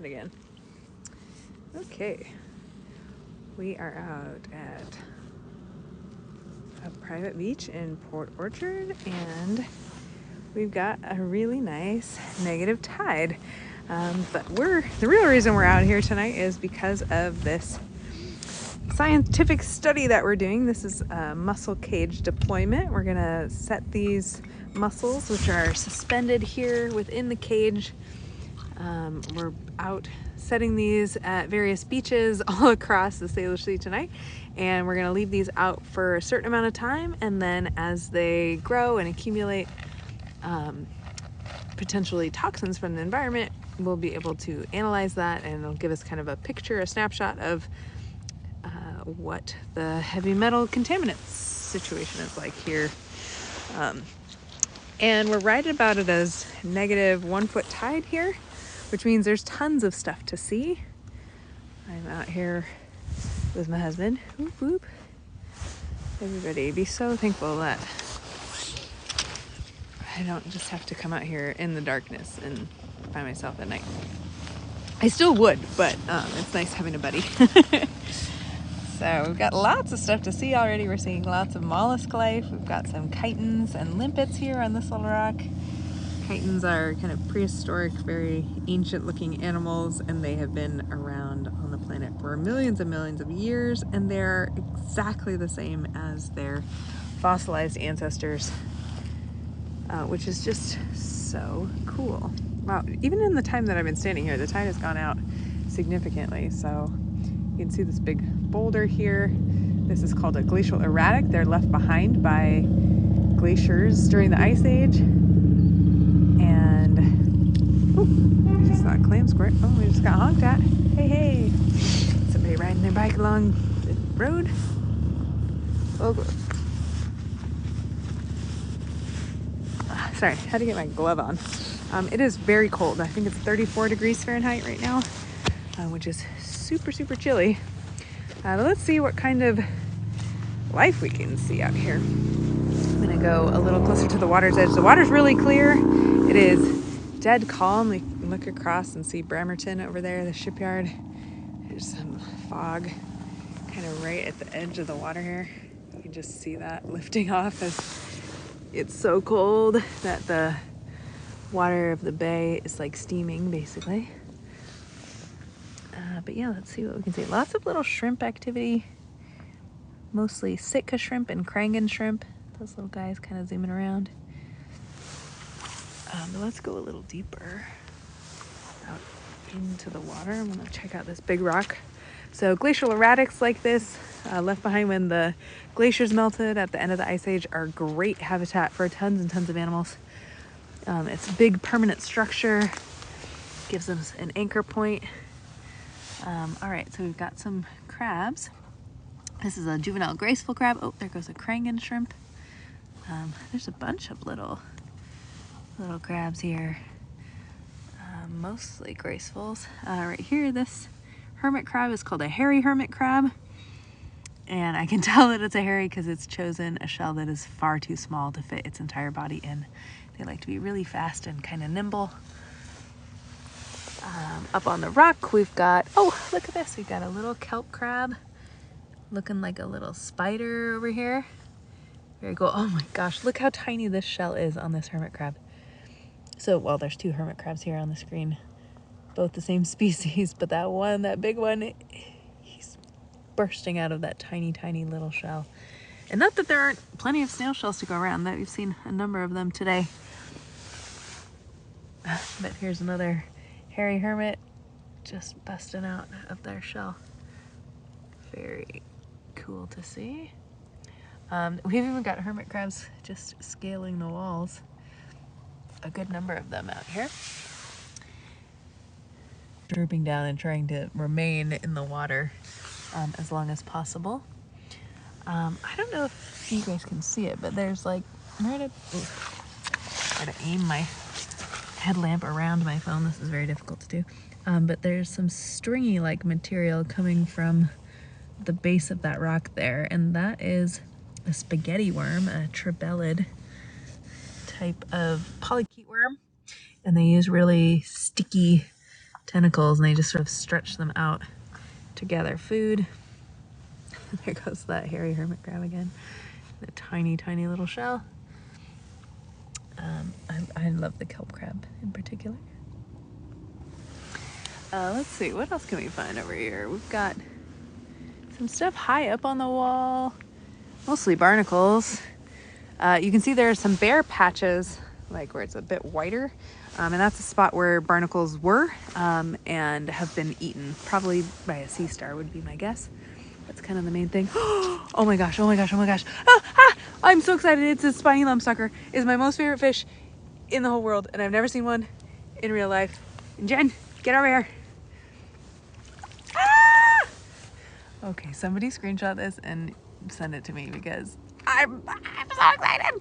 that again. Okay, we are out at a private beach in Port Orchard, and we've got a really nice negative tide. But the real reason we're out here tonight is because of this scientific study that we're doing. This is a mussel cage deployment. We're gonna set these mussels, which are suspended here within the cage. We're out setting these at various beaches all across the Salish Sea tonight, and we're gonna leave these out for a certain amount of time, and then as they grow and accumulate potentially toxins from the environment, we'll be able to analyze that, and it'll give us kind of a picture, a snapshot of what the heavy metal contaminants situation is like here. And we're right about it as -1 foot tide here, which means there's tons of stuff to see. I'm out here with my husband. Whoop, whoop. Everybody be so thankful that I don't just have to come out here in the darkness and by myself at night. I still would, but it's nice having a buddy. So we've got lots of stuff to see already. We're seeing lots of mollusk life. We've got some chitons and limpets here on this little rock. Chitons are kind of prehistoric, very ancient looking animals, and they have been around on the planet for millions and millions of years, and they're exactly the same as their fossilized ancestors, which is just so cool. Wow, even in the time that I've been standing here, the tide has gone out significantly. So you can see this big boulder here. This is called a glacial erratic. They're left behind by glaciers during the Ice Age. And, oh, we just saw a clam squirt. Oh, we just got honked at. Hey, hey. Somebody riding their bike along the road. Oh, sorry, had to get my glove on. It is very cold. I think it's 34 degrees Fahrenheit right now, which is super, super chilly. But let's see what kind of life we can see out here. I'm gonna go a little closer to the water's edge. The water's really clear. It is dead calm. We can look across and see Bremerton over there, the shipyard. There's some fog kind of right at the edge of the water here. You can just see that lifting off as it's so cold that the water of the bay is like steaming basically. But yeah, let's see what we can see. Lots of little shrimp activity, mostly Sitka shrimp and Krangen shrimp. Those little guys kind of zooming around. But let's go a little deeper out into the water. I'm gonna check out this big rock. So glacial erratics like this, left behind when the glaciers melted at the end of the Ice Age, are great habitat for tons and tons of animals. It's a big permanent structure, gives them an anchor point. All right, so we've got some crabs. This is a juvenile graceful crab. Oh, there goes a Krangen shrimp. There's a bunch of little crabs here, mostly gracefuls. Right here, this hermit crab is called a hairy hermit crab, and I can tell that it's a hairy because it's chosen a shell that is far too small to fit its entire body in. They like to be really fast and kind of nimble. Up on the rock, we've got, oh, look at this. We've got a little kelp crab looking like a little spider over here. Very cool. Oh my gosh, look how tiny this shell is on this hermit crab. So, well, there's two hermit crabs here on the screen, both the same species, but that big one, he's bursting out of that tiny, tiny little shell. And not that there aren't plenty of snail shells to go around, that we've seen a number of them today. But here's another hairy hermit just busting out of their shell. Very cool to see. We've even got hermit crabs just scaling the walls. A good number of them out here. Drooping down and trying to remain in the water as long as possible. I don't know if you guys can see it, but there's like, try to aim my headlamp around my phone. This is very difficult to do. But there's some stringy like material coming from the base of that rock there, and that is a spaghetti worm, a tribellid type of polychaete worm, and they use really sticky tentacles, and they just sort of stretch them out to gather food. There goes that hairy hermit crab again. The tiny, tiny little shell. I love the kelp crab in particular. Let's see, what else can we find over here? We've got some stuff high up on the wall, mostly barnacles. You can see there are some bare patches, like where it's a bit whiter, and that's a spot where barnacles were and have been eaten, probably by a sea star would be my guess. That's kind of the main thing. Oh my gosh, oh my gosh, oh my gosh. I'm so excited. It's a spiny lumpsucker. It's my most favorite fish in the whole world, and I've never seen one in real life. And Jen, get over here. Okay, somebody screenshot this and send it to me because I'm so excited.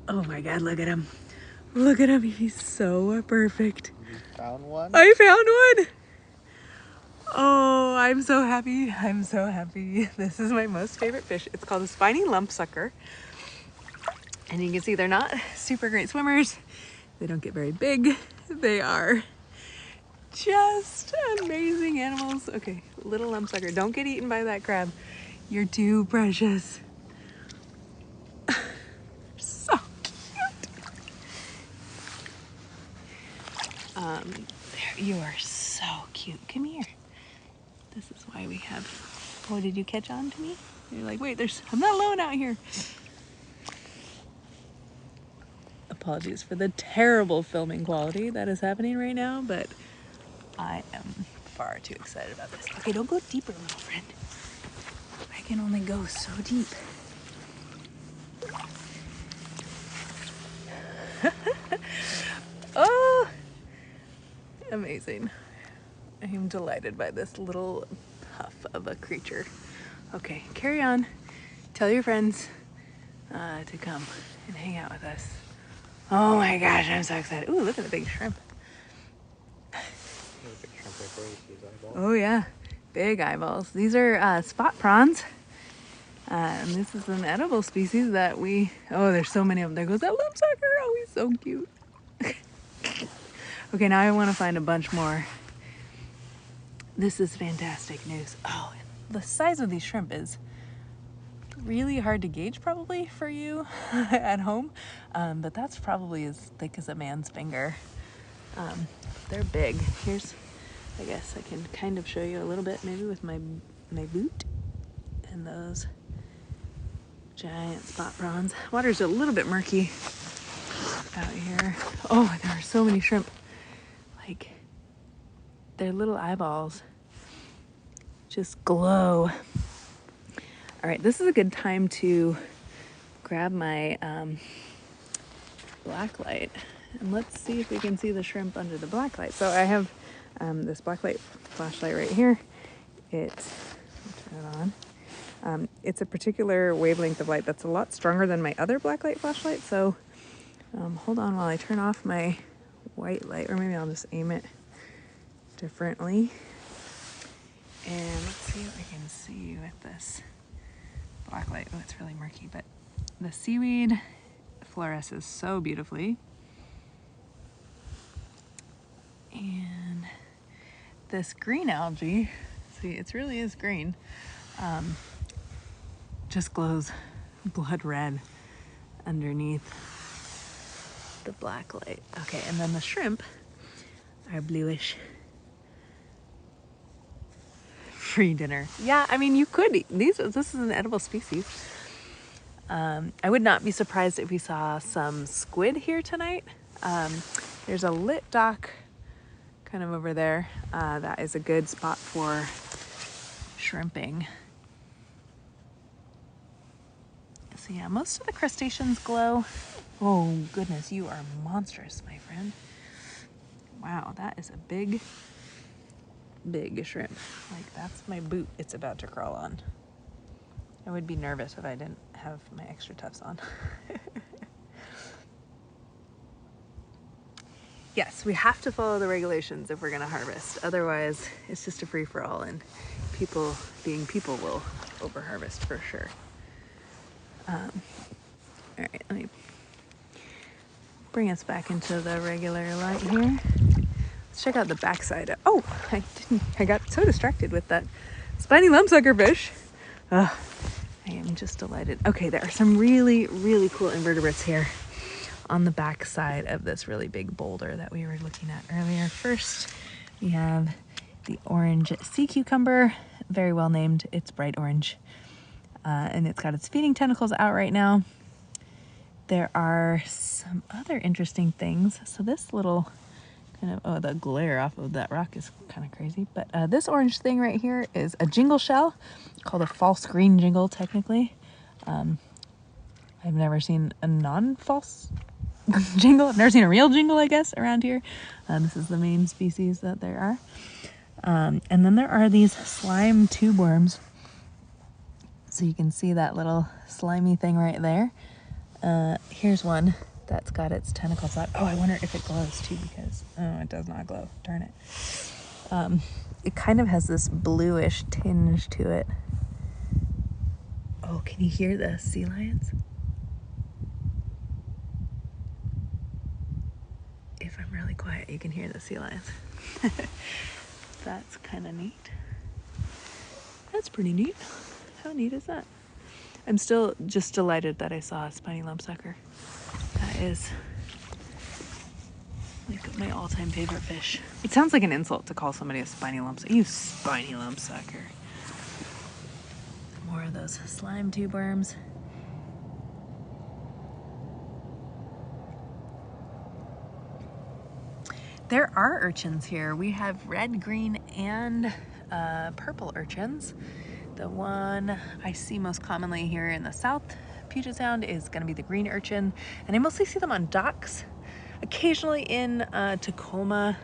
Oh my God, look at him. Look at him, he's so perfect. You found one? I found one. Oh, I'm so happy. I'm so happy. This is my most favorite fish. It's called a spiny lumpsucker. And you can see they're not super great swimmers. They don't get very big. They are just amazing animals. Okay, little lumpsucker, don't get eaten by that crab. You're too precious. So cute. There, you are so cute. Come here. This is why we have. Oh, did you catch on to me? You're like, wait, I'm not alone out here. Apologies for the terrible filming quality that is happening right now, but I am far too excited about this. Okay, don't go deeper, little friend. I can only go so deep. Oh, amazing. I am delighted by this little puff of a creature. Okay, carry on. Tell your friends to come and hang out with us. Oh my gosh, I'm so excited. Ooh, look at the big shrimp. Oh yeah, big eyeballs. These are spot prawns. And this is an edible species that oh, there's so many of them. There goes that lumpsucker. Oh, he's so cute. Okay, now I want to find a bunch more. This is fantastic news. Oh, the size of these shrimp is really hard to gauge probably for you at home, but that's probably as thick as a man's finger. They're big. I guess I can kind of show you a little bit maybe with my boot and those giant spot prawns. Water's a little bit murky out here. Oh, there are so many shrimp. Like, their little eyeballs just glow. All right, this is a good time to grab my black light, and let's see if we can see the shrimp under the black light. So I have this black light flashlight right here. Turn it on. It's a particular wavelength of light that's a lot stronger than my other black light flashlight. So hold on while I turn off my white light, or maybe I'll just aim it differently. And let's see what we can see with this black light. Oh, it's really murky, but the seaweed fluoresces so beautifully. And this green algae, see, it really is green, just glows blood red underneath the black light. Okay, and then the shrimp are bluish. Free dinner. Yeah, I mean, you could eat these. This is an edible species. I would not be surprised if we saw some squid here tonight. There's a lit dock kind of over there. That is a good spot for shrimping. So yeah, most of the crustaceans glow. Oh goodness, you are monstrous, my friend. Wow, that is a big shrimp. Like, that's my boot it's about to crawl on. I would be nervous if I didn't have my extra tufts on. Yes, we have to follow the regulations if we're going to harvest. Otherwise, it's just a free-for-all, and people being people will over-harvest for sure. All right, let me bring us back into the regular light here. Let's check out the backside. Oh, I got so distracted with that spiny lumpsucker fish. I am just delighted. Okay, there are some really, really cool invertebrates here on the back side of this really big boulder that we were looking at earlier. First, we have the orange sea cucumber, very well named. It's bright orange, and it's got its feeding tentacles out right now. There are some other interesting things. So this little kind of, oh, the glare off of that rock is kind of crazy. But this orange thing right here is a jingle shell, called a false green jingle, technically. I've never seen a non-false jingle. I've never seen a real jingle, I guess, around here. This is the main species that there are. And then there are these slime tube worms. So you can see that little slimy thing right there. Here's one that's got its tentacles out. Oh, I wonder if it glows too, because, oh, it does not glow. Darn it. It kind of has this bluish tinge to it. Oh, can you hear the sea lions? If I'm really quiet, you can hear the sea lions. That's kind of neat. That's pretty neat. How neat is that? I'm still just delighted that I saw a spiny lumpsucker. That is like my all-time favorite fish. It sounds like an insult to call somebody a spiny lumpsucker. You spiny lumpsucker. More of those slime tube worms. There are urchins here. We have red, green, and purple urchins. The one I see most commonly here in the South Puget Sound is going to be the green urchin, and I mostly see them on docks. Occasionally in Tacoma,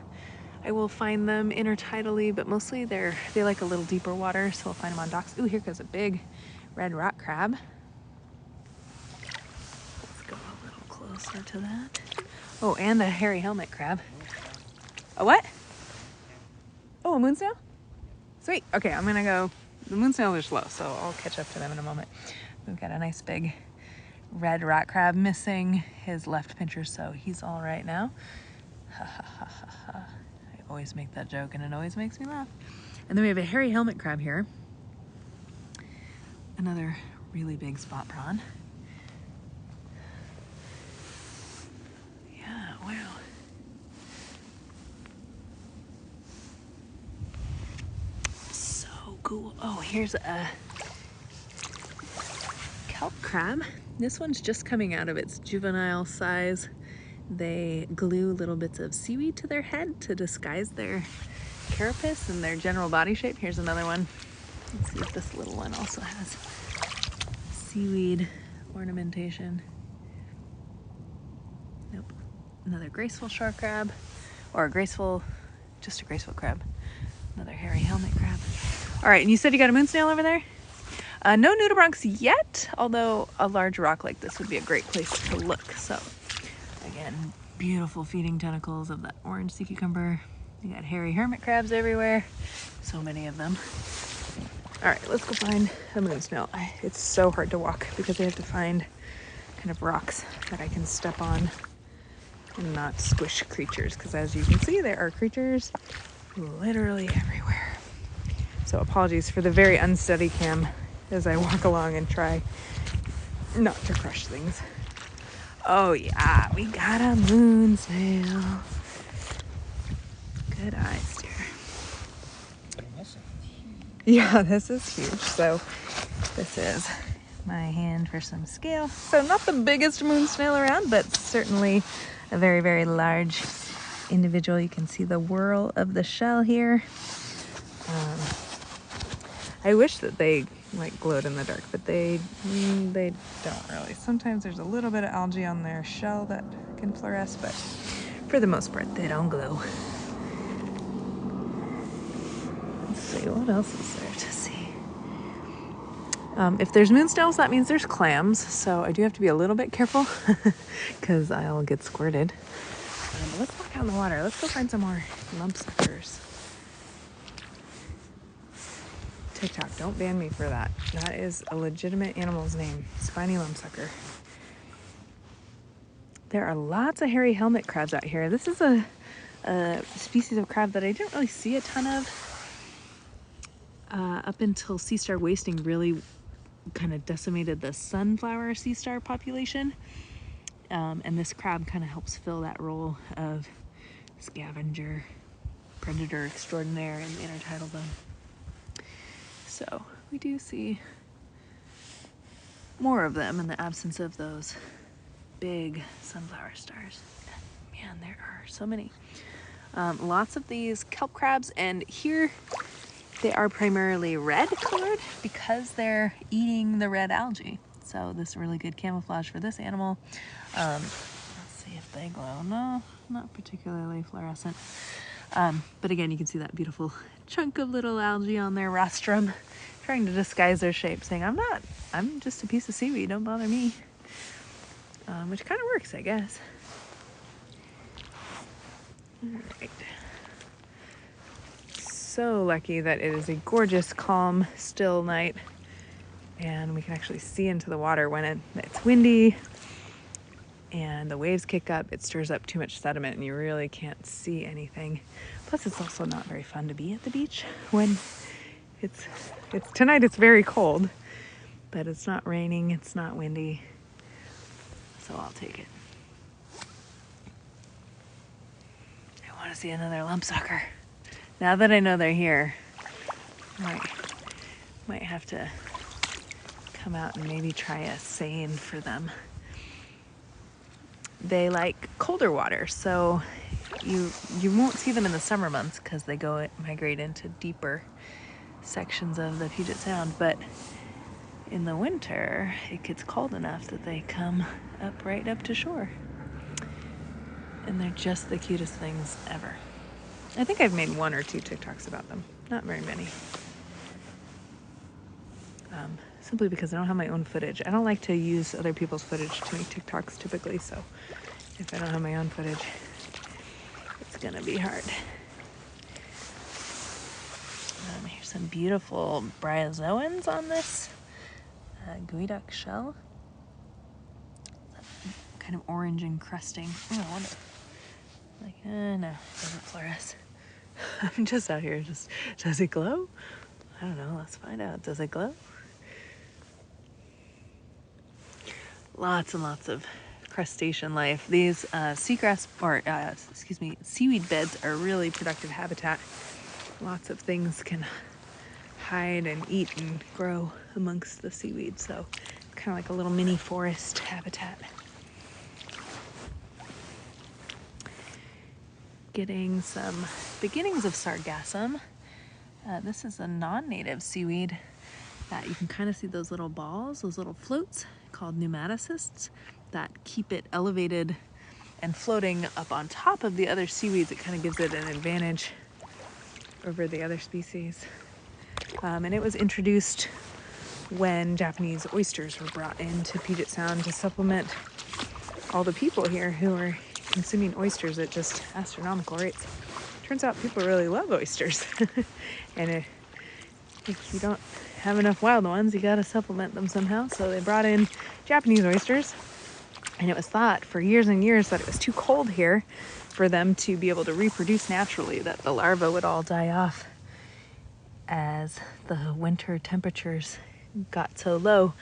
I will find them intertidally, but mostly they like a little deeper water, so I'll find them on docks. Ooh, here goes a big red rock crab. Let's go a little closer to that. Oh, and a hairy helmet crab. A what? Oh, a moon snail? Sweet. Okay, I'm gonna go. The moon snails are slow, so I'll catch up to them in a moment. We've got a nice big red rock crab missing his left pincher, so he's all right now. Ha ha ha ha ha. I always make that joke and it always makes me laugh. And then we have a hairy helmet crab here. Another really big spot prawn. Yeah, wow. So cool. Oh, here's a kelp crab. This one's just coming out of its juvenile size. They glue little bits of seaweed to their head to disguise their carapace and their general body shape. Here's another one. Let's see if this little one also has seaweed ornamentation. Nope. Another graceful shore crab, or just a graceful crab. Another hairy helmet crab. All right, and you said you got a moon snail over there? No nudibranchs yet, although a large rock like this would be a great place to look. So again, beautiful feeding tentacles of that orange sea cucumber. You got hairy hermit crabs everywhere. So many of them. All right, let's go find a moon snail. It's so hard to walk because I have to find kind of rocks that I can step on and not squish creatures, because as you can see, there are creatures literally everywhere. So apologies for the very unsteady cam as I walk along and try not to crush things. Oh yeah, we got a moon snail. Good eyes, dear. Yeah, this is huge. So this is my hand for some scale. So not the biggest moon snail around, but certainly a very, very large individual. You can see the whirl of the shell here. I wish that they like glowed in the dark, but they don't really. Sometimes there's a little bit of algae on their shell that can fluoresce, but for the most part, they don't glow. Let's see, what else is there to see? If there's moon snails, that means there's clams, so I do have to be a little bit careful because I'll get squirted. But let's walk out in the water. Let's go find some more lumpsuckers. TikTok, don't ban me for that. That is a legitimate animal's name, Spiny Lumpsucker. There are lots of hairy helmet crabs out here. This is a a species of crab that I didn't really see a ton of up until sea star wasting really kind of decimated the sunflower sea star population. And this crab kind of helps fill that role of scavenger, predator extraordinaire in the intertidal zone. So we do see more of them in the absence of those big sunflower stars. Man, there are so many. Lots of these kelp crabs, and here they are primarily red colored because they're eating the red algae. So this is really good camouflage for this animal. Let's see if they glow. No, not particularly fluorescent. But again, you can see that beautiful chunk of little algae on their rostrum, trying to disguise their shape, saying, I'm just a piece of seaweed, don't bother me. Which kind of works, I guess. All right. So lucky that it is a gorgeous, calm, still night, and we can actually see into the water when it's windy and the waves kick up. It stirs up too much sediment and you really can't see anything. Plus, it's also not very fun to be at the beach when it's tonight. It's very cold, but it's not raining, it's not windy, so I'll take it. I want to see another lumpsucker. Now that I know they're here, might have to come out and maybe try a seine for them. They like colder water, so you won't see them in the summer months because they migrate into deeper sections of the Puget Sound, but in the winter it gets cold enough that they come right up to shore. And they're just the cutest things ever. I think I've made 1 or 2 TikToks about them, not very many. Simply because I don't have my own footage. I don't like to use other people's footage to make TikToks typically, so if I don't have my own footage, it's gonna be hard. Here's some beautiful bryozoans on this geoduck shell. Kind of orange encrusting. Oh, I wonder. No, it doesn't fluoresce. I'm just out here, does it glow? I don't know, let's find out. Does it glow? Lots and lots of crustacean life. These seaweed beds are really productive habitat. Lots of things can hide and eat and grow amongst the seaweed, so kind of like a little mini forest habitat. Getting some beginnings of sargassum. This is a non-native seaweed that you can kind of see those little balls, those little floats called pneumatocysts that keep it elevated and floating up on top of the other seaweeds. It kind of gives it an advantage over the other species. And it was introduced when Japanese oysters were brought into Puget Sound to supplement all the people here who were consuming oysters at just astronomical rates. Turns out people really love oysters. And if you don't have enough wild ones, you gotta supplement them somehow. So they brought in Japanese oysters, and it was thought for years and years that it was too cold here for them to be able to reproduce naturally, that the larvae would all die off as the winter temperatures got so low.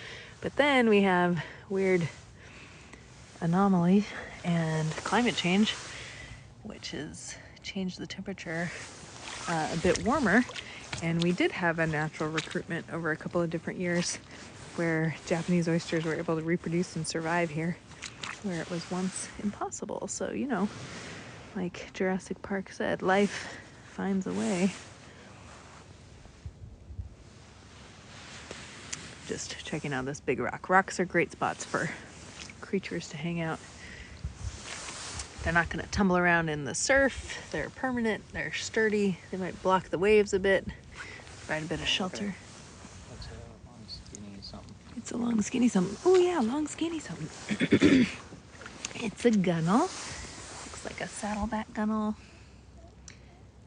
But then we have weird anomaly and climate change, which has changed the temperature a bit warmer. And we did have a natural recruitment over a couple of different years where Japanese oysters were able to reproduce and survive here, where it was once impossible. So, you know, like Jurassic Park said, life finds a way. Just checking out this big rock. Rocks are great spots for creatures to hang out. They're not going to tumble around in the surf. They're permanent. They're sturdy. They might block the waves a bit, provide a bit of shelter. That's a long skinny something. It's a long skinny something. Oh yeah, long skinny something. It's a gunnel. Looks like a saddleback gunnel.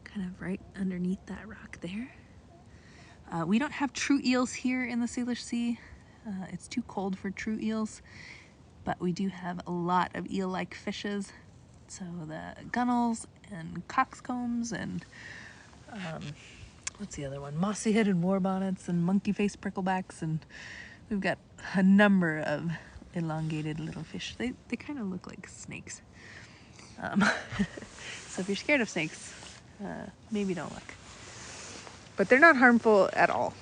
Kind of right underneath that rock there. We don't have true eels here in the Salish Sea. It's too cold for true eels, but we do have a lot of eel-like fishes. So the gunnels and coxcombs and what's the other one? Mossy-headed warbonnets and monkey-faced pricklebacks, and we've got a number of elongated little fish. They kind of look like snakes. So if you're scared of snakes, maybe don't look. But they're not harmful at all.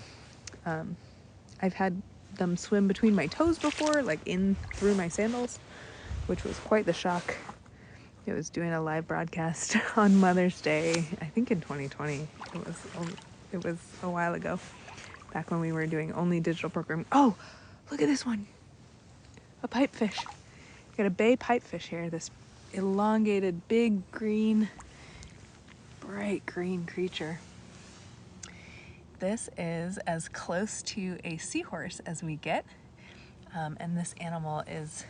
I've had them swim between my toes before, like in through my sandals, which was quite the shock. It was doing a live broadcast on Mother's Day, I think in 2020. It was a while ago, back when we were doing only digital programming. Oh, look at this one. A pipefish. Got a bay pipefish here, this elongated, big green, bright green creature. This is as close to a seahorse as we get, and this animal is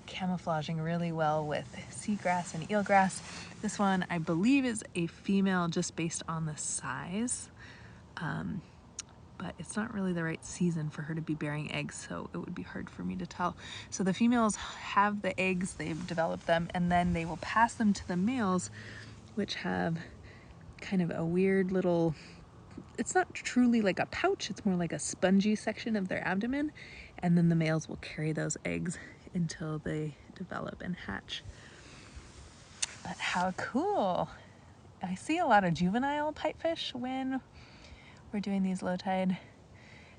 camouflaging really well with seagrass and eelgrass. This one, I believe, is a female just based on the size, but it's not really the right season for her to be bearing eggs, so it would be hard for me to tell. So the females have the eggs, they've developed them, and then they will pass them to the males, which have kind of a weird little, it's not truly like a pouch, it's more like a spongy section of their abdomen, and then the males will carry those eggs until they develop and hatch. But how cool! I see a lot of juvenile pipefish when we're doing these low tide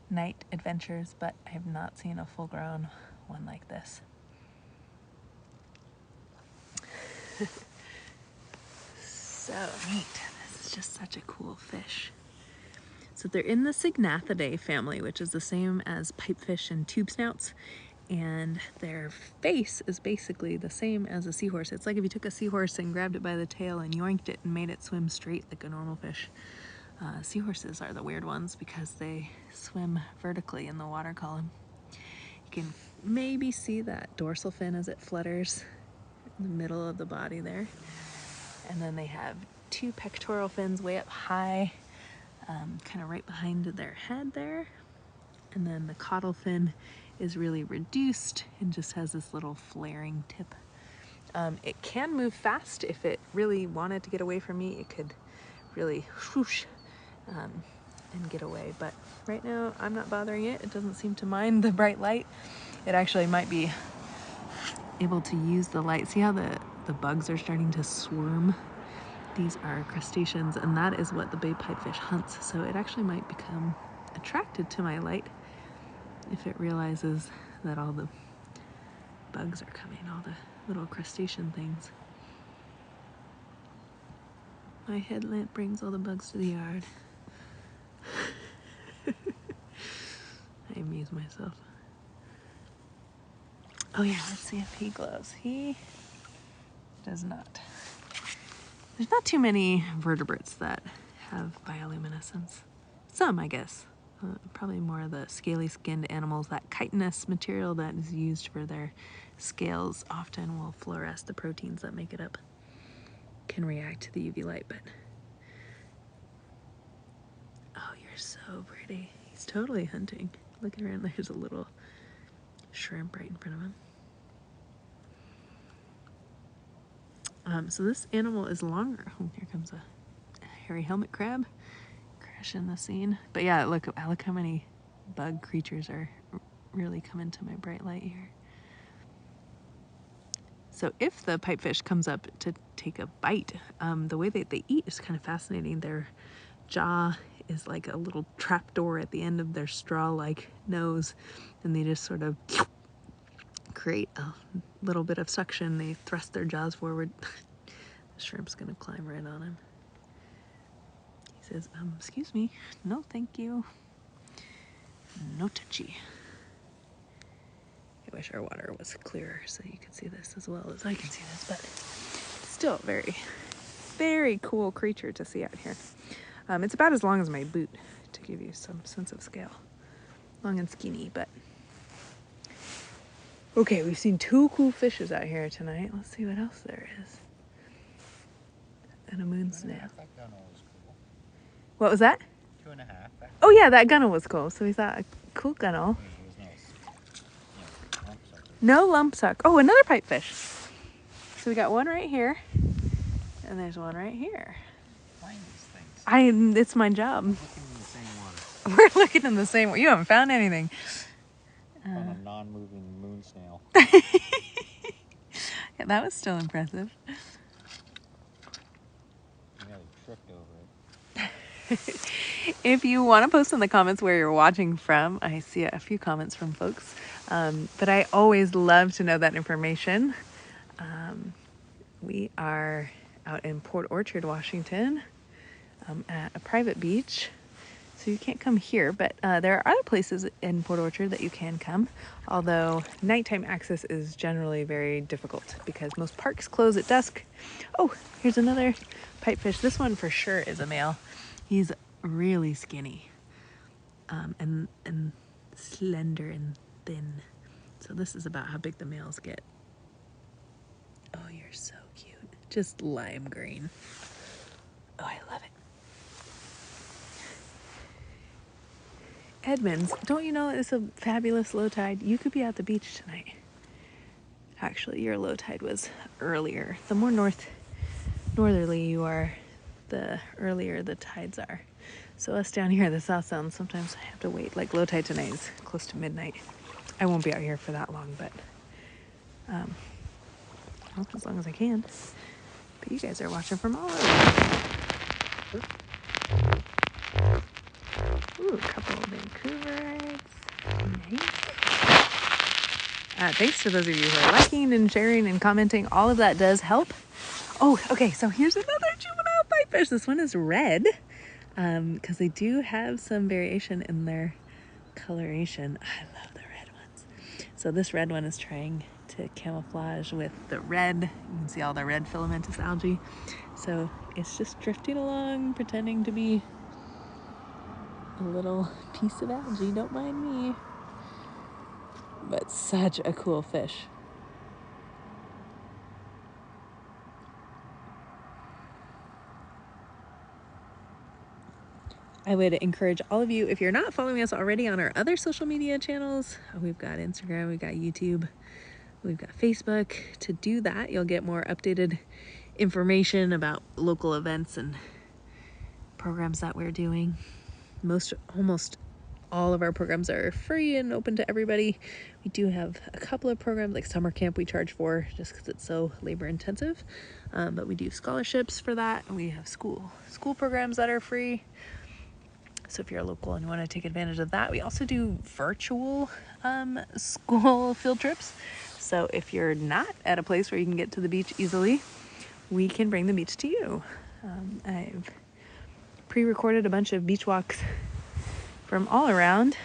night adventures, but I have not seen a full-grown one like this. So neat. This is just such a cool fish. So they're in the Cygnathidae family, which is the same as pipefish and tube snouts, and their face is basically the same as a seahorse. It's like if you took a seahorse and grabbed it by the tail and yoinked it and made it swim straight like a normal fish. Seahorses are the weird ones because they swim vertically in the water column. You can maybe see that dorsal fin as it flutters in the middle of the body there. And then they have two pectoral fins way up high, kind of right behind their head there. And then the caudal fin is really reduced and just has this little flaring tip. It can move fast. If it really wanted to get away from me, it could really whoosh and get away. But right now, I'm not bothering it. It doesn't seem to mind the bright light. It actually might be able to use the light. See how the bugs are starting to swarm? These are crustaceans, and that is what the bay pipefish hunts. So it actually might become attracted to my light if it realizes that all the bugs are coming, all the little crustacean things. My headlamp brings all the bugs to the yard. I amuse myself. Oh yeah, let's see if he glows. He does not. There's not too many vertebrates that have bioluminescence. Some, I guess. Probably more of the scaly-skinned animals. That chitinous material that is used for their scales often will fluoresce. The proteins that make it up can react to the UV light, but oh, you're so pretty. He's totally hunting. Looking around, there's a little shrimp right in front of him. So this animal is longer. Oh, here comes a hairy helmet crab crashing the scene. But yeah, look how many bug creatures are really coming to my bright light here. So if the pipefish comes up to take a bite, the way that they eat is kind of fascinating. Their jaw is like a little trapdoor at the end of their straw-like nose, and they just sort of create a little bit of suction. They thrust their jaws forward. The shrimp's gonna climb right on him. He says, excuse me, no thank you, no touchy. I wish our water was clearer so you could see this as well as I can see this, but still very, very cool creature to see out here. It's about as long as my boot, to give you some sense of scale. Long and skinny, but okay, we've seen 2 cool fishes out here tonight. Let's see what else there is. And a moon snail. That gunnel was cool. What was that? 2.5. Oh yeah, that gunnel was cool. So we thought a cool gunnel. No lumpsucker. Oh, another pipefish. So we got one right here, And there's one right here. Find these things. It's my job. Looking in the same water. We're looking in the same. You haven't found anything. Found a non-moving moon snail. Yeah, that was still impressive. I nearly tripped over it. If you want to post in the comments where you're watching from, I see a few comments from folks, but I always love to know that information. We are out in Port Orchard, Washington, at a private beach. So you can't come here, but there are other places in Port Orchard that you can come, although nighttime access is generally very difficult because most parks close at dusk. Oh, here's another pipefish. This one for sure is a male. He's really skinny and slender and thin. So this is about how big the males get. Oh, you're so cute. Just lime green. Oh, I love it. Edmonds, don't you know it's a fabulous low tide? You could be at the beach tonight. Actually, your low tide was earlier. The more northerly you are, the earlier the tides are. So us down here, the South Sound, sometimes I have to wait. Like low tide tonight is close to midnight. I won't be out here for that long, but well, as long as I can. But you guys are watching from all over. Ooh, a couple of Vancouverites. Nice. Thanks to those of you who are liking and sharing and commenting. All of that does help. Oh, okay, so here's another juvenile pipefish. This one is red because they do have some variation in their coloration. I love the red ones. So this red one is trying to camouflage with the red. You can see all the red filamentous algae. So it's just drifting along, pretending to be a little piece of algae, don't mind me. But such a cool fish. I would encourage all of you, if you're not following us already on our other social media channels, we've got Instagram, we've got YouTube, we've got Facebook, to do that. You'll get more updated information about local events and programs that we're doing. Almost all of our programs are free and open to everybody. We do have a couple of programs like summer camp we charge for just because it's so labor intensive, but we do scholarships for that, and we have school programs that are free. So if you're local and you want to take advantage of that, we also do virtual school field trips. So if you're not at a place where you can get to the beach easily, we can bring the beach to you. I've pre-recorded a bunch of beach walks from all around,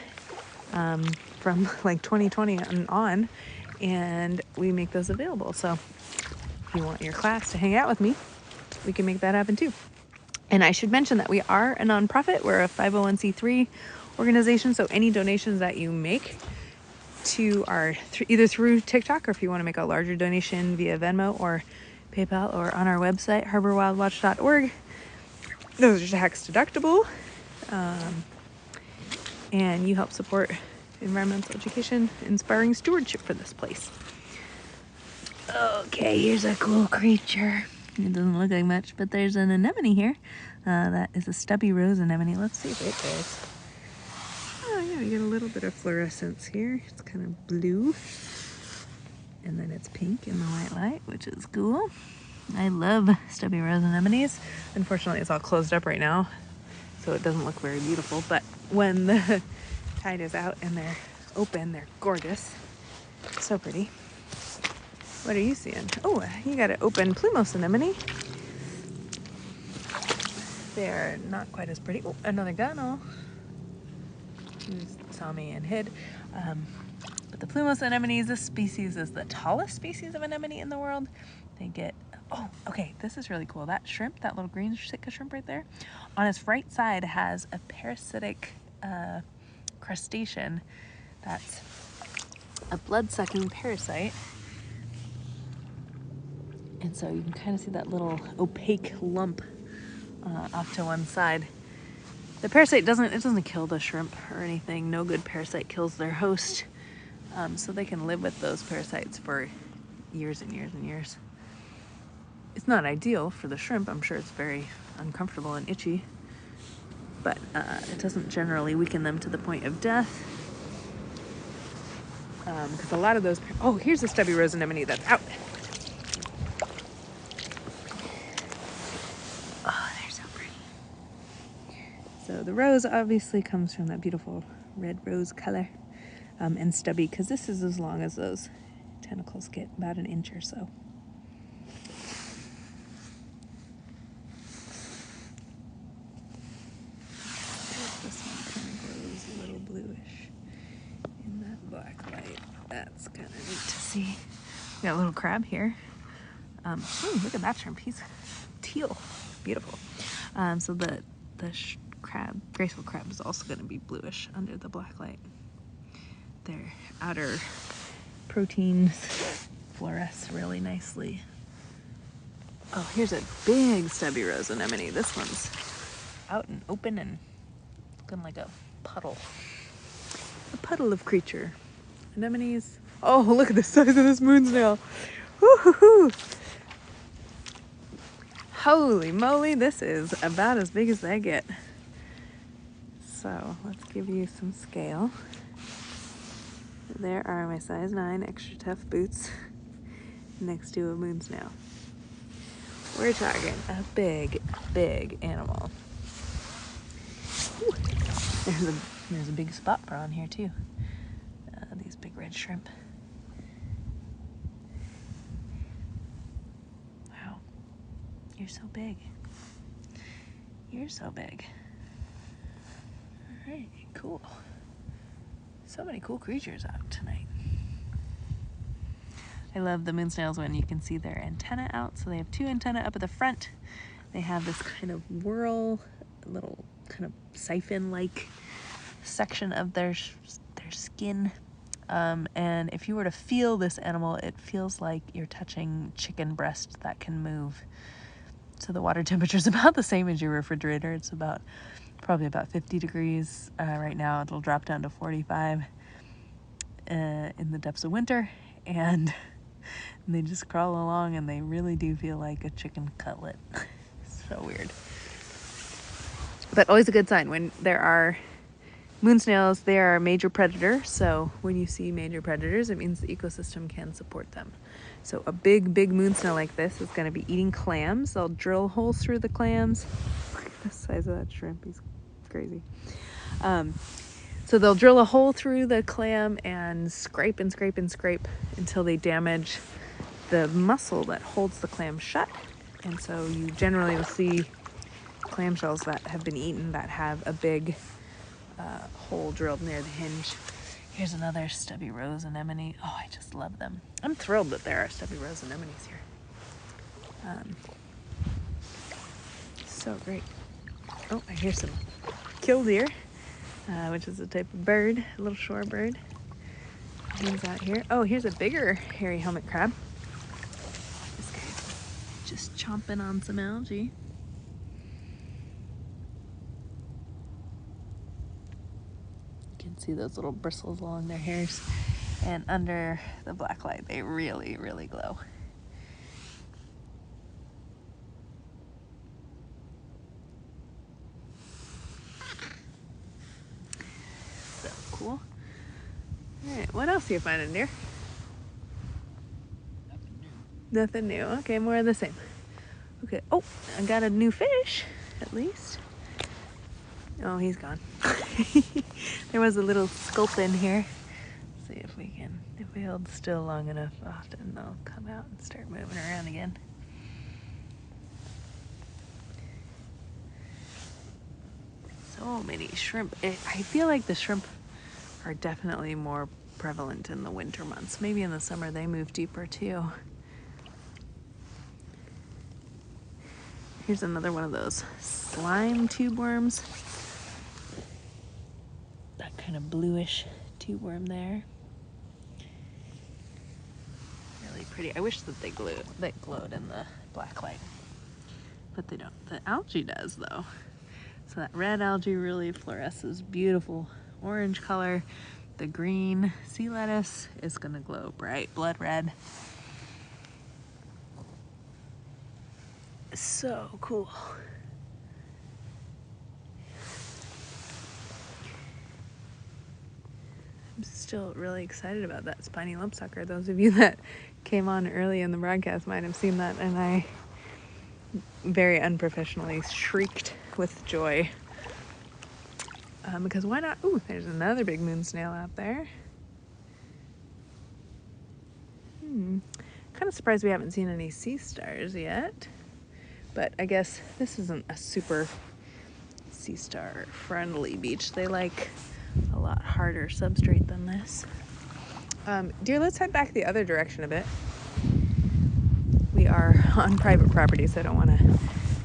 from like 2020 and on, and we make those available. So if you want your class to hang out with me, we can make that happen too. And I should mention that we are a nonprofit. We're a 501c3 organization, so any donations that you make to our either through TikTok, or if you want to make a larger donation via Venmo or PayPal or on our website, harborwildwatch.org, those are tax deductible. And you help support environmental education, inspiring stewardship for this place. Okay, here's a cool creature. It doesn't look like much, but there's an anemone here. That is a stubby rose anemone. Let's see if it goes. Oh yeah, you get a little bit of fluorescence here. It's kind of blue. And then it's pink in the white light, which is cool. I love stubby rose anemones. Unfortunately, it's all closed up right now, so it doesn't look very beautiful. But when the tide is out and they're open, they're gorgeous. So pretty. What are you seeing? Oh, you got an open plumose anemone. They're not quite as pretty. Oh, another gunnel. He saw me and hid. But the plumose anemones, this species is the tallest species of anemone in the world. They get, oh, okay, this is really cool. That shrimp, that little green Sitka shrimp right there, on its right side has a parasitic crustacean that's a blood-sucking parasite. And so you can kind of see that little opaque lump off to one side. The parasite doesn't kill the shrimp or anything. No good parasite kills their host. So they can live with those parasites for years and years and years. It's not ideal for the shrimp. I'm sure it's very uncomfortable and itchy, but it doesn't generally weaken them to the point of death. Because a lot of those... Oh, here's a stubby rose anemone that's out. Oh, they're so pretty. So the rose obviously comes from that beautiful red rose color. And stubby, because this is as long as those tentacles get, about an inch or so. This one kind of glows a little bluish in that black light. That's kind of neat to see. We got a little crab here. Ooh, look at that shrimp. He's teal. Beautiful. So the crab, graceful crab, is also going to be bluish under the black light. Their outer proteins fluoresce really nicely. Oh, here's a big stubby rose anemone. This one's out and open and looking like a puddle. A puddle of creature. Anemones. Oh, look at the size of this moon snail. Woo-hoo-hoo. Holy moly, this is about as big as they get. So let's give you some scale. There are my size 9 extra tough boots next to a moon snail. We're talking a big, big animal. Ooh. There's a big spot prawn here too. These big red shrimp. Wow, you're so big. You're so big. All right, cool. So many cool creatures out tonight. I love the moon snails when you can see their antenna out. So they have 2 antennae up at the front. They have this kind of whirl, little kind of siphon-like section of their skin. And if you were to feel this animal, it feels like you're touching chicken breast that can move. So the water temperature is about the same as your refrigerator. It's probably about 50 degrees right now. It'll drop down to 45 in the depths of winter, and they just crawl along, and they really do feel like a chicken cutlet. So weird. But always a good sign when there are moon snails. They are a major predator, so when you see major predators, it means the ecosystem can support them. So a big, big moon snail like this is going to be eating clams. They'll drill holes through the clams. Look at the size of that shrimp. He's crazy. So they'll drill a hole through the clam and scrape and scrape and scrape until they damage the muscle that holds the clam shut. And so you generally will see clamshells that have been eaten that have a big hole drilled near the hinge. Here's another stubby rose anemone. Oh, I just love them. I'm thrilled that there are stubby rose anemones here. So great. Oh, I hear some killdeer, which is a type of bird, a little shore bird. He's out here. Oh, here's a bigger hairy helmet crab. This guy's just chomping on some algae. You can see those little bristles along their hairs. And under the black light, they really, really glow. So cool. All right, what else are you finding, dear? Nothing new. Okay, more of the same. Okay. Oh, I got a new fish, at least. Oh, he's gone. There was a little sculpin here. Let's see if we hold still long enough, often they'll come out and start moving around again. So many shrimp. I feel like the shrimp are definitely more prevalent in the winter months. Maybe in the summer they move deeper too. Here's another one of those slime tube worms. That kind of bluish tube worm there. Really pretty. I wish that they glowed in the black light, but they don't. The algae does though. So that red algae really fluoresces beautiful orange color. The green sea lettuce is gonna glow bright blood red. is so cool. I'm still really excited about that spiny lumpsucker. Those of you that came on early in the broadcast might have seen that, and I very unprofessionally shrieked with joy. Because why not? Ooh, there's another big moon snail out there. Kind of surprised we haven't seen any sea stars yet. But I guess this isn't a super sea star friendly beach. They like a lot harder substrate than this. Dear, let's head back the other direction a bit. We are on private property, so I don't want to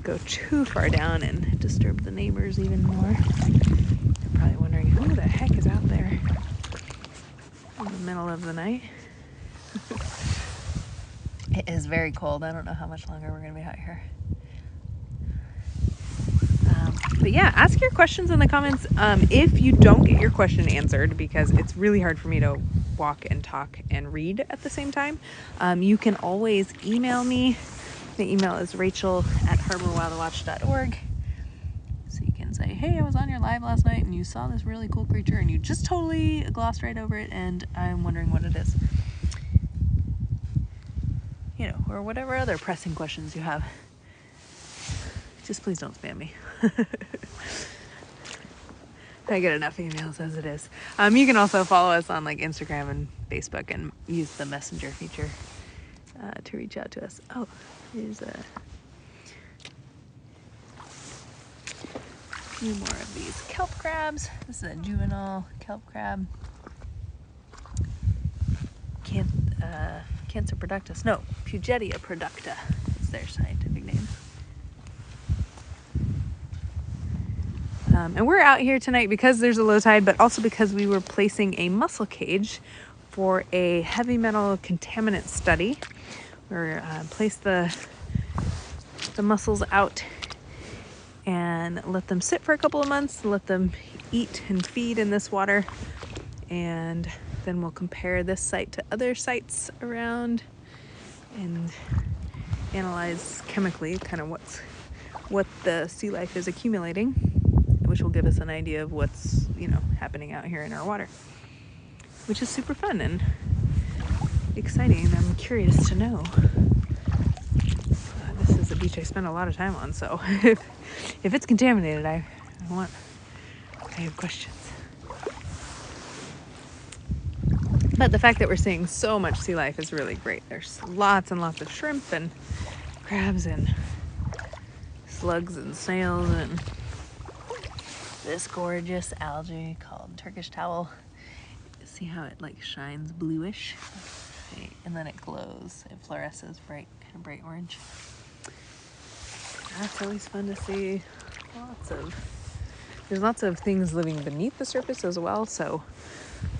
go too far down and disturb the neighbors even more. They're probably wondering who the heck is out there in the middle of the night. It is very cold. I don't know how much longer we're going to be out here. But yeah, ask your questions in the comments. If you don't get your question answered, because it's really hard for me to walk and talk and read at the same time, you can always email me. The email is rachel@harborwildwatch.org. So you can say, hey, I was on your live last night and you saw this really cool creature and you just totally glossed right over it and I'm wondering what it is. You know, or whatever other pressing questions you have. Just please don't spam me. I get enough emails as it is. You can also follow us on like Instagram and Facebook and use the messenger feature to reach out to us. Oh, here's a few more of these kelp crabs. This is a juvenile kelp crab. Cancer productus. No, Pugetia producta is their scientific name. And we're out here tonight because there's a low tide, but also because we were placing a mussel cage for a heavy metal contaminant study. We're placed the mussels out and let them sit for a couple of months, let them eat and feed in this water, and then we'll compare this site to other sites around and analyze chemically kind of what the sea life is accumulating, which will give us an idea of what's, you know, happening out here in our water, which is super fun and exciting, and I'm curious to know. This is a beach I spend a lot of time on, so if it's contaminated, I have questions. But the fact that we're seeing so much sea life is really great. There's lots and lots of shrimp and crabs and slugs and snails and this gorgeous algae called Turkish towel. See how it like shines bluish? Okay. And then it glows. It fluoresces kind of bright orange. That's always fun to see. There's lots of things living beneath the surface as well, so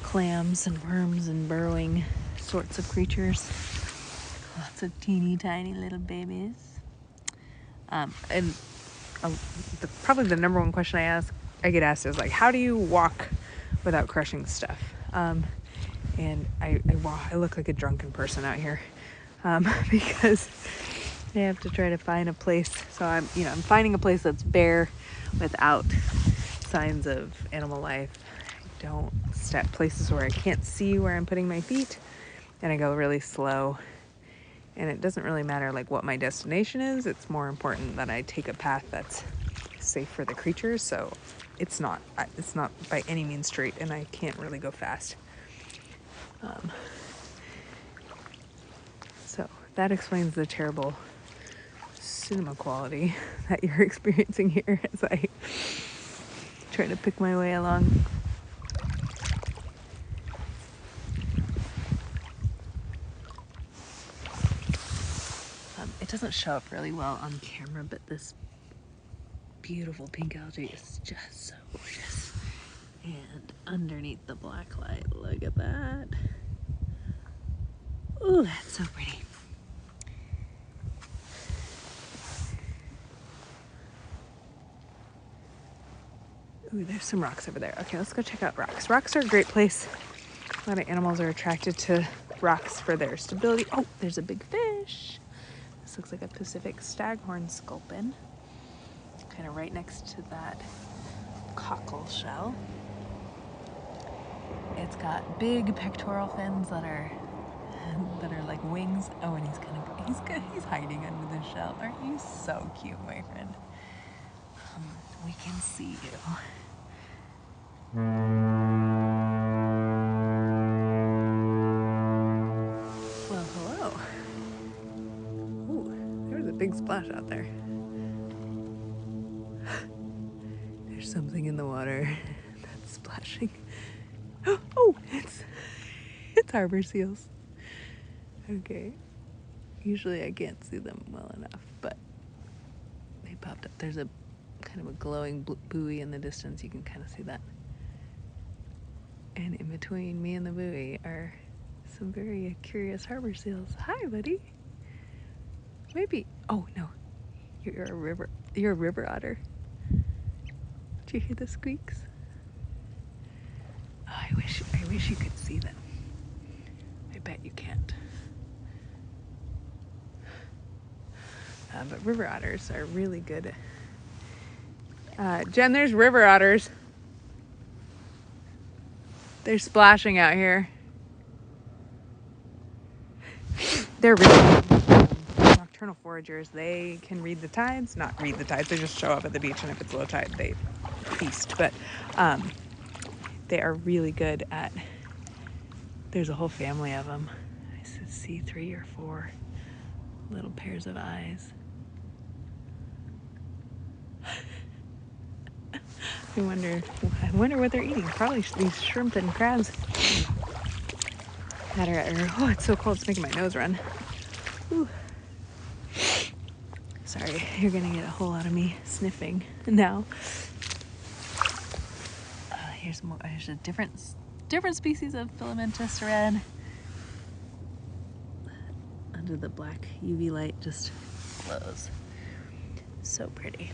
clams and worms and burrowing sorts of creatures. Lots of teeny tiny little babies. Probably the number one question I get asked is like, how do you walk without crushing stuff? And I look like a drunken person out here because I have to try to find a place. So I'm finding a place that's bare without signs of animal life. I don't step places where I can't see where I'm putting my feet, and I go really slow. And it doesn't really matter like what my destination is. It's more important that I take a path that's safe for the creatures. So it's not by any means straight, and I can't really go fast. So that explains the terrible cinema quality that you're experiencing here as I try to pick my way along. It doesn't show up really well on camera, but this beautiful pink algae is just so gorgeous. And underneath the black light, look at that. Ooh, that's so pretty. Ooh, there's some rocks over there. Okay, let's go check out rocks. Rocks are a great place. A lot of animals are attracted to rocks for their stability. Oh, there's a big fish. This looks like a Pacific staghorn sculpin, kind of right next to that cockle shell. It's got big pectoral fins that are like wings. Oh, and he's hiding under the shell. Aren't you so cute, my friend? We can see you. Well, hello. Ooh, there was a big splash out there. There's something in the water that's splashing. Oh, it's harbor seals. Okay. Usually I can't see them well enough, but they popped up. There's a kind of a glowing buoy in the distance. You can kind of see that. And in between me and the buoy are some very curious harbor seals. Hi, buddy. Maybe. Oh no, you're a river otter. Did you hear the squeaks? Oh, I wish you could see them. I bet you can't. But river otters are really good. Jen, there's river otters. They're splashing out here. They're really good. Nocturnal foragers. They can read the tides. Not read the tides. They just show up at the beach, and if it's low tide, they feast. But they are really good at. There's a whole family of them. I see 3 or 4 little pairs of eyes. I wonder what they're eating. Probably these shrimp and crabs. Oh, it's so cold. It's making my nose run. Ooh. Sorry, you're gonna get a whole lot of me sniffing now. Here's more. There's a different species of filamentous red. Under the black UV light, just glows. So pretty.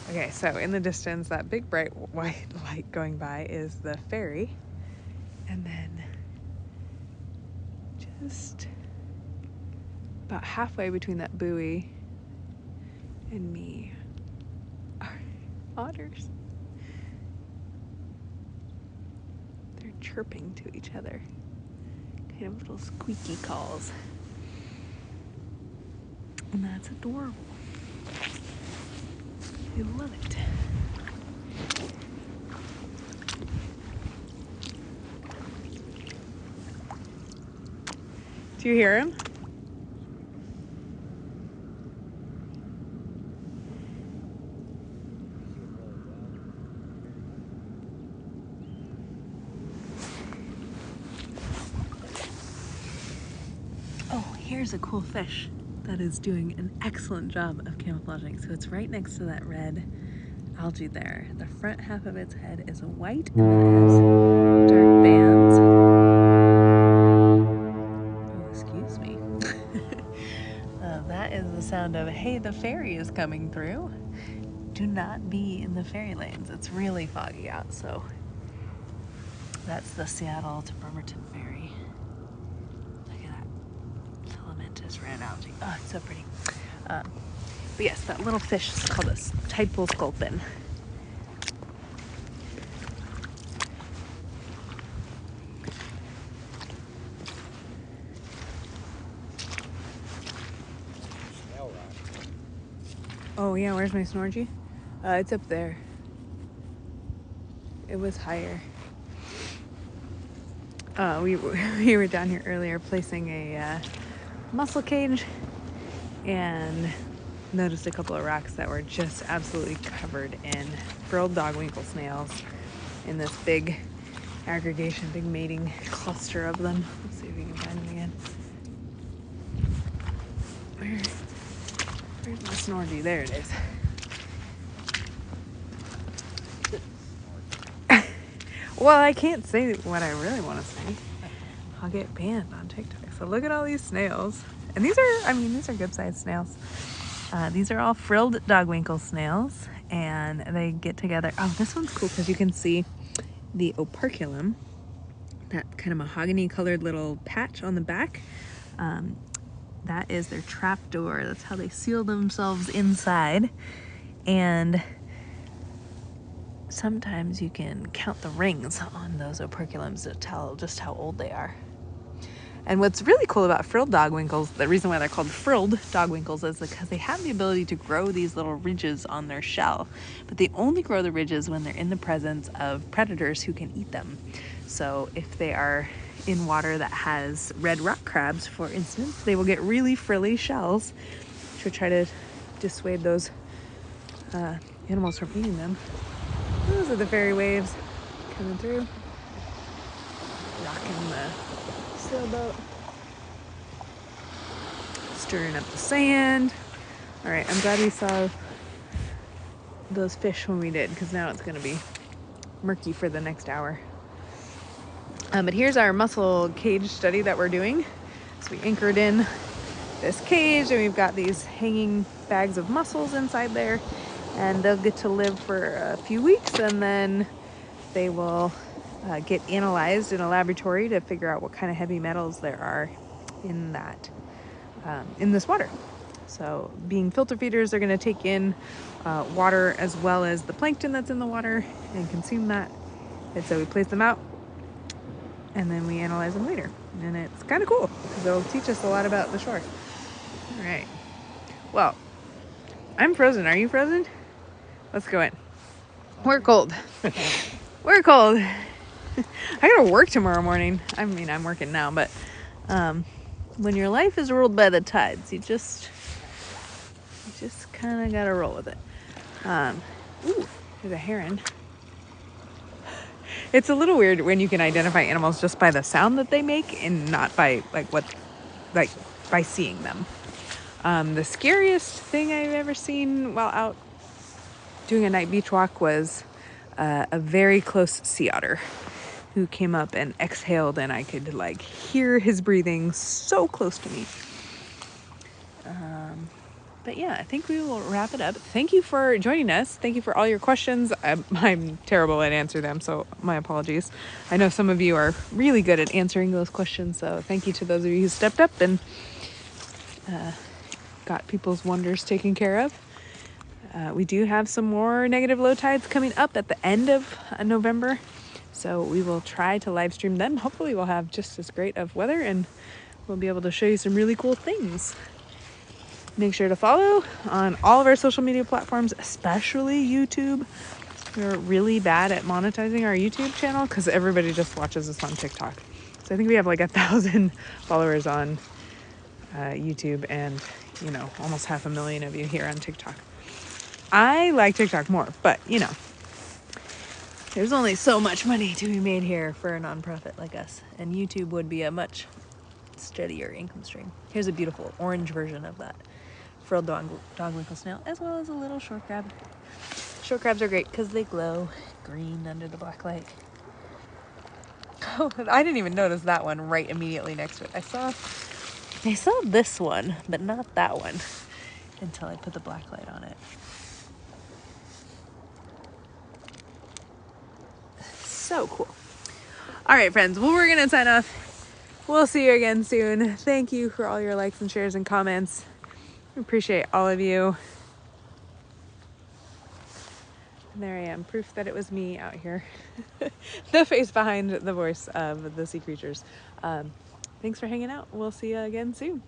Okay, so in the distance, that big bright white light going by is the ferry. And then just about halfway between that buoy and me are otters. They're chirping to each other. Kind of little squeaky calls. And that's adorable. I love it. Do you hear him? Oh, here's a cool fish that is doing an excellent job of camouflaging. So it's right next to that red algae there. The front half of its head is white and it has dark bands. Oh, excuse me. That is the sound of, hey, the ferry is coming through. Do not be in the ferry lanes. It's really foggy out, so that's the Seattle to Bremerton ferry. Look at that filamentous red algae. Oh, it's so pretty. But yes, that little fish is called a tidal sculpin. Oh yeah, where's my snorgy? It's up there. It was higher. We were down here earlier placing a mussel cage and noticed a couple of rocks that were just absolutely covered in frilled dogwinkle snails in this big aggregation, big mating cluster of them. Let's see if we can find them again. Where's my snorgy? There it is. Well, I can't say what I really want to say. I'll get banned on TikTok. So look at all these snails. And these are good sized snails. These are all frilled dogwinkle snails, and they get together. Oh, this one's cool because you can see the operculum, that kind of mahogany colored little patch on the back. That is their trap door. That's how they seal themselves inside. And sometimes you can count the rings on those operculums to tell just how old they are. And what's really cool about frilled dogwinkles, the reason why they're called frilled dogwinkles is because they have the ability to grow these little ridges on their shell, but they only grow the ridges when they're in the presence of predators who can eat them. So if they are in water that has red rock crabs, for instance, they will get really frilly shells to try to dissuade those animals from eating them. Those are the fairy waves coming through, rocking the sailboat, stirring up the sand. All right, I'm glad we saw those fish when we did, because now it's going to be murky for the next hour. But here's our mussel cage study that we're doing. So we anchored in this cage, and we've got these hanging bags of mussels inside there, and they'll get to live for a few weeks, and then they will get analyzed in a laboratory to figure out what kind of heavy metals there are in that in this water. So being filter feeders, they're going to take in water as well as the plankton that's in the water and consume that. And so we place them out and then we analyze them later. And it's kind of cool because it'll teach us a lot about the shore. All right. Well, I'm frozen. Are you frozen? Let's go in. We're cold. We're cold. I gotta work tomorrow morning. I mean, I'm working now, but when your life is ruled by the tides, you just kind of gotta roll with it. Ooh, there's a heron. It's a little weird when you can identify animals just by the sound that they make and not by by seeing them. The scariest thing I've ever seen while out doing a night beach walk was a very close sea otter who came up and exhaled, and I could hear his breathing so close to me. But yeah, I think we will wrap it up. Thank you for joining us. Thank you for all your questions. I'm terrible at answering them, so my apologies. I know some of you are really good at answering those questions, so thank you to those of you who stepped up and got people's wonders taken care of. We do have some more negative low tides coming up at the end of November, so we will try to live stream them. Hopefully we'll have just as great of weather and we'll be able to show you some really cool things. Make sure to follow on all of our social media platforms, especially YouTube. We're really bad at monetizing our YouTube channel because everybody just watches us on TikTok. So I think we have 1,000 followers on YouTube and, almost 500,000 of you here on TikTok. I like TikTok more, but, there's only so much money to be made here for a nonprofit like us, and YouTube would be a much steadier income stream. Here's a beautiful orange version of that frilled dogwinkle snail, as well as a little short crab. Short crabs are great because they glow green under the black light. Oh, I didn't even notice that one right immediately next to it. I saw this one, but not that one until I put the black light on it. So cool. All right, friends. Well, we're going to sign off. We'll see you again soon. Thank you for all your likes and shares and comments. I appreciate all of you. And there I am, proof that it was me out here. The face behind the voice of the sea creatures. Thanks for hanging out. We'll see you again soon.